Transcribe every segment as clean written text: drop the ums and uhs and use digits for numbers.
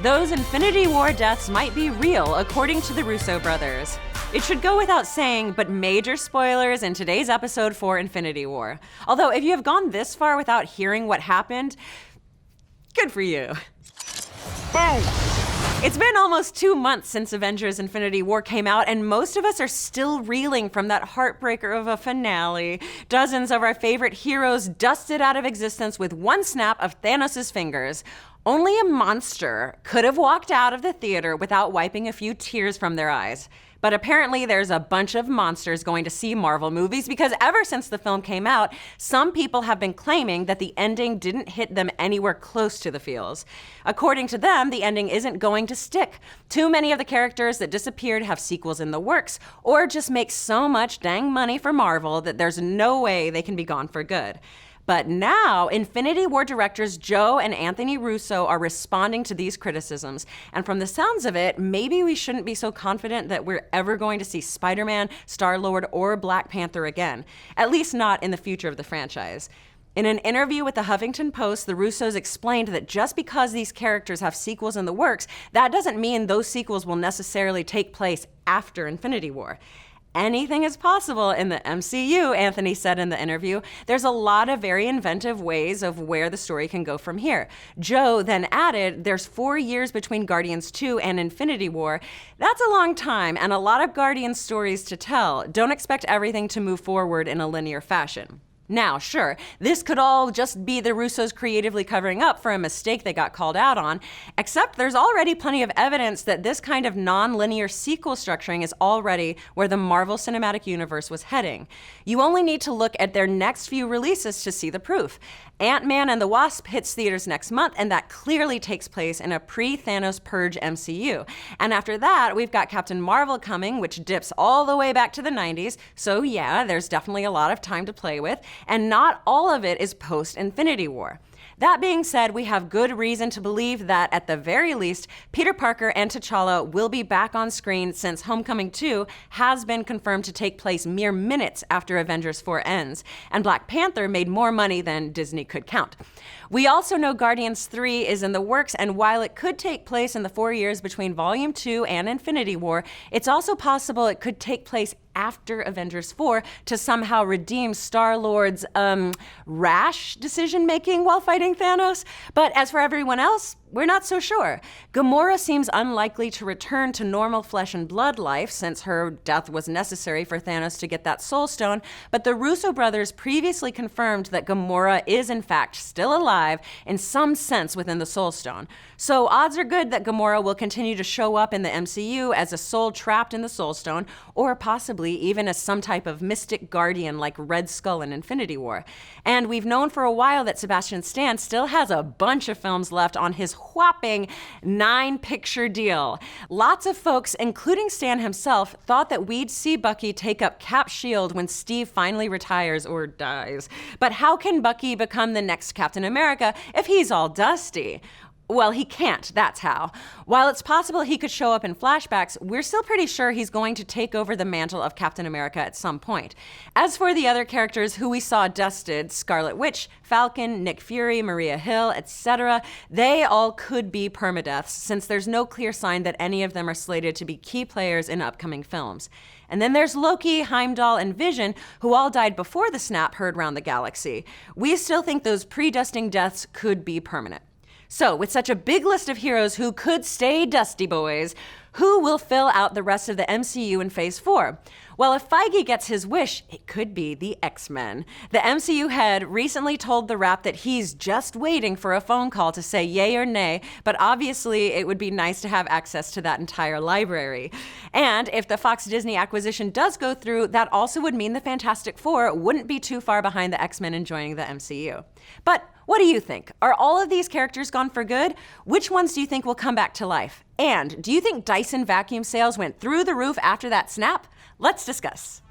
Those Infinity War deaths might be real, according to the Russo brothers. It should go without saying, but major spoilers in today's episode for Infinity War. Although, if you have gone this far without hearing what happened, good for you. Boom! It's been almost 2 months since Avengers Infinity War came out, and most of us are still reeling from that heartbreaker of a finale. Dozens of our favorite heroes dusted out of existence with one snap of Thanos' fingers. Only a monster could have walked out of the theater without wiping a few tears from their eyes. But apparently there's a bunch of monsters going to see Marvel movies because ever since the film came out, some people have been claiming that the ending didn't hit them anywhere close to the feels. According to them, the ending isn't going to stick. Too many of the characters that disappeared have sequels in the works, or just make so much dang money for Marvel that there's no way they can be gone for good. But now, Infinity War directors Joe and Anthony Russo are responding to these criticisms. And from the sounds of it, maybe we shouldn't be so confident that we're ever going to see Spider-Man, Star-Lord, or Black Panther again. At least not in the future of the franchise. In an interview with the Huffington Post, the Russos explained that just because these characters have sequels in the works, that doesn't mean those sequels will necessarily take place after Infinity War. Anything is possible in the MCU, Anthony said in the interview. There's a lot of very inventive ways of where the story can go from here. Joe then added, there's 4 years between Guardians 2 and Infinity War. That's a long time and a lot of Guardians stories to tell. Don't expect everything to move forward in a linear fashion. Now, sure, this could all just be the Russos creatively covering up for a mistake they got called out on, except there's already plenty of evidence that this kind of non-linear sequel structuring is already where the Marvel Cinematic Universe was heading. You only need to look at their next few releases to see the proof. Ant-Man and the Wasp hits theaters next month, and that clearly takes place in a pre-Thanos Purge MCU. And after that, we've got Captain Marvel coming, which dips all the way back to the 90s, so yeah, there's definitely a lot of time to play with, and not all of it is post-Infinity War. That being said, we have good reason to believe that, at the very least, Peter Parker and T'Challa will be back on screen since Homecoming 2 has been confirmed to take place mere minutes after Avengers 4 ends, and Black Panther made more money than Disney could count. We also know Guardians 3 is in the works, and while it could take place in the 4 years between Volume 2 and Infinity War, it's also possible it could take place after Avengers 4 to somehow redeem Star-Lord's, rash decision-making while fighting Thanos. But as for everyone else, we're not so sure. Gamora seems unlikely to return to normal flesh and blood life since her death was necessary for Thanos to get that Soul Stone, but the Russo brothers previously confirmed that Gamora is in fact still alive in some sense within the Soul Stone. So odds are good that Gamora will continue to show up in the MCU as a soul trapped in the Soul Stone, or possibly even as some type of mystic guardian like Red Skull in Infinity War. And we've known for a while that Sebastian Stan still has a bunch of films left on his whopping 9-picture deal. Lots of folks, including Stan himself, thought that we'd see Bucky take up Cap's shield when Steve finally retires or dies. But how can Bucky become the next Captain America if he's all dusty? Well, he can't, that's how. While it's possible he could show up in flashbacks, we're still pretty sure he's going to take over the mantle of Captain America at some point. As for the other characters who we saw dusted, Scarlet Witch, Falcon, Nick Fury, Maria Hill, etc., they all could be permadeaths, since there's no clear sign that any of them are slated to be key players in upcoming films. And then there's Loki, Heimdall, and Vision, who all died before the snap heard round the galaxy. We still think those pre-dusting deaths could be permanent. So, with such a big list of heroes who could stay dusty boys, who will fill out the rest of the MCU in Phase 4? Well, if Feige gets his wish, it could be the X-Men. The MCU head recently told The Wrap that he's just waiting for a phone call to say yay or nay, but obviously it would be nice to have access to that entire library. And if the Fox Disney acquisition does go through, that also would mean the Fantastic Four wouldn't be too far behind the X-Men in joining the MCU. But what do you think? Are all of these characters gone for good? Which ones do you think will come back to life? And do you think Dyson vacuum sales went through the roof after that snap? Let's discuss.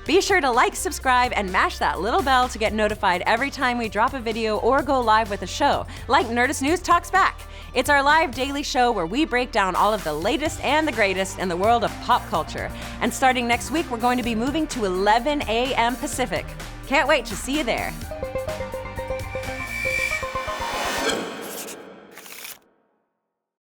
Be sure to like, subscribe, and mash that little bell to get notified every time we drop a video or go live with a show, like Nerdist News Talks Back. It's our live daily show where we break down all of the latest and the greatest in the world of pop culture. And starting next week, we're going to be moving to 11 a.m. Pacific. Can't wait to see you there.